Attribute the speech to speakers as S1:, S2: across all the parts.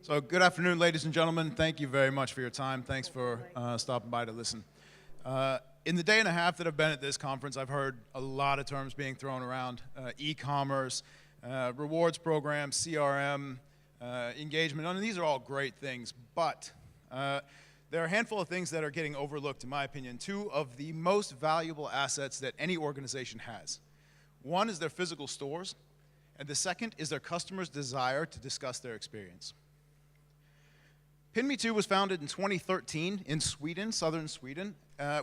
S1: So good afternoon, ladies and gentlemen. Thank you very much for your time. Thanks for stopping by to listen. In the day and a half that I've been at this conference, I've heard a lot of terms being thrown around. E-commerce, rewards program, CRM, engagement. And these are all great things, but there are a handful of things that are getting overlooked, in my opinion. Two of the most valuable assets that any organization has. One is their physical stores, and the second is their customers' desire to discuss their experience. Pinmeto was founded in 2013 in Sweden, southern Sweden,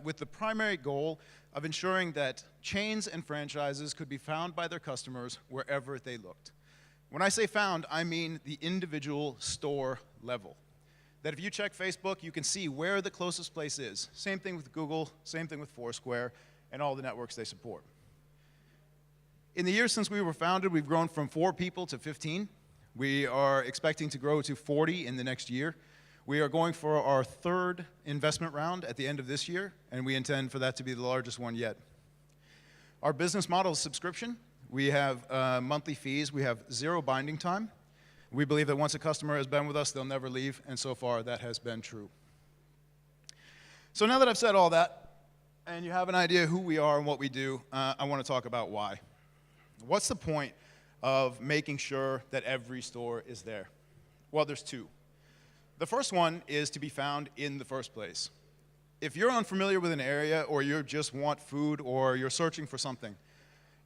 S1: with the primary goal of ensuring that chains and franchises could be found by their customers wherever they looked. When I say found, I mean the individual store level. That if you check Facebook, you can see where the closest place is. Same thing with Google, same thing with Foursquare, and all the networks they support. In the years since we were founded, we've grown from 4 people to 15. We are expecting to grow to 40 in the next year. We are going for our 3rd investment round at the end of this year, and we intend for that to be the largest one yet. Our business model is subscription. We have monthly fees. We have 0 binding time. We believe that once a customer has been with us, they'll never leave, and so far that has been true. So now that I've said all that, and you have an idea who we are and what we do, I want to talk about why. What's the point of making sure that every store is there? Well, there's 2. The first one is to be found in the first place. If you're unfamiliar with an area, or you just want food, or you're searching for something,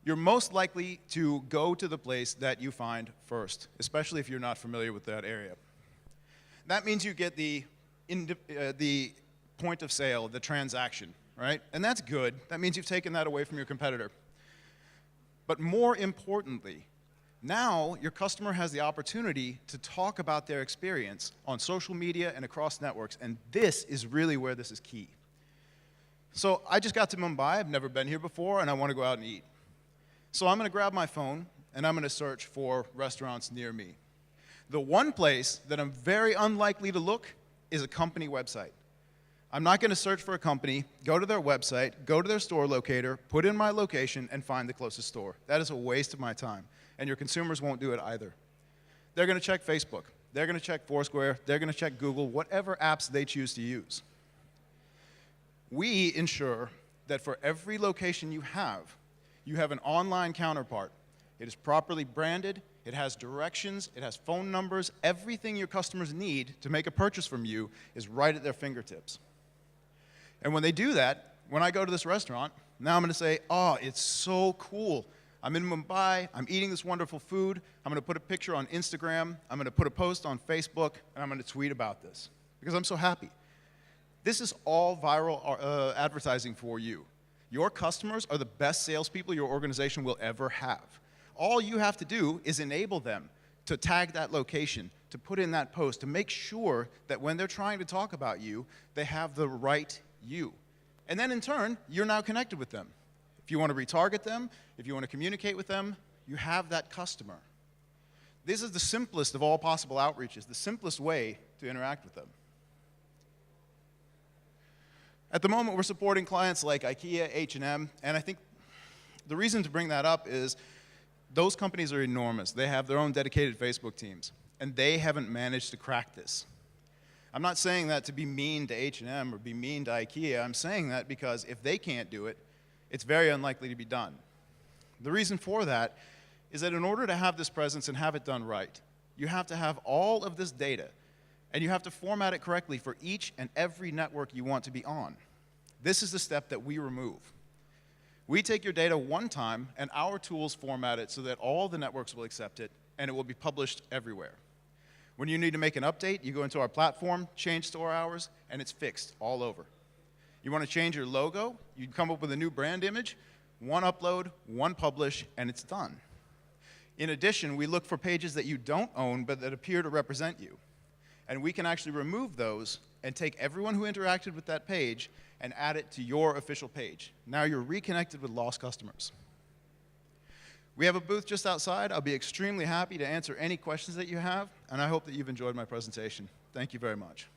S1: you're most likely to go to the place that you find first, especially if you're not familiar with that area. That means you get the point of sale, the transaction, right? And that's good. That means you've taken that away from your competitor. But more importantly, now your customer has the opportunity to talk about their experience on social media and across networks, and this is really where this is key. So I just got to Mumbai. I've never been here before, and I want to go out and eat. So I'm going to grab my phone, and I'm going to search for restaurants near me. The one place that I'm very unlikely to look is a company website. I'm not going to search for a company, go to their website, go to their store locator, put in my location, and find the closest store. That is a waste of my time, and your consumers won't do it either. They're going to check Facebook. They're going to check Foursquare. They're going to check Google, whatever apps they choose to use. We ensure that for every location you have an online counterpart. It is properly branded, it has directions, it has phone numbers. Everything your customers need to make a purchase from you is right at their fingertips. And when they do that, when I go to this restaurant, now I'm going to say, oh, it's so cool. I'm in Mumbai, I'm eating this wonderful food, I'm going to put a picture on Instagram, I'm going to put a post on Facebook, and I'm going to tweet about this because I'm so happy. This is all viral advertising for you. Your customers are the best salespeople your organization will ever have. All you have to do is enable them to tag that location, to put in that post, to make sure that when they're trying to talk about you, they have the right you. And then in turn, you're now connected with them. If you want to retarget them, if you want to communicate with them, you have that customer. This is the simplest of all possible outreaches, the simplest way to interact with them. At the moment, we're supporting clients like IKEA, H&M, and I think the reason to bring that up is those companies are enormous. They have their own dedicated Facebook teams, and they haven't managed to crack this. I'm not saying that to be mean to H&M or be mean to IKEA. I'm saying that because if they can't do it, it's very unlikely to be done. The reason for that is that in order to have this presence and have it done right, you have to have all of this data, and you have to format it correctly for each and every network you want to be on. This is the step that we remove. We take your data one time, and our tools format it so that all the networks will accept it, and it will be published everywhere. When you need to make an update, you go into our platform, change store hours, and it's fixed all over. You want to change your logo, you come up with a new brand image, one upload, one publish, and it's done. In addition, we look for pages that you don't own but that appear to represent you. And we can actually remove those and take everyone who interacted with that page and add it to your official page. Now you're reconnected with lost customers. We have a booth just outside. I'll be extremely happy to answer any questions that you have, and I hope that you've enjoyed my presentation. Thank you very much.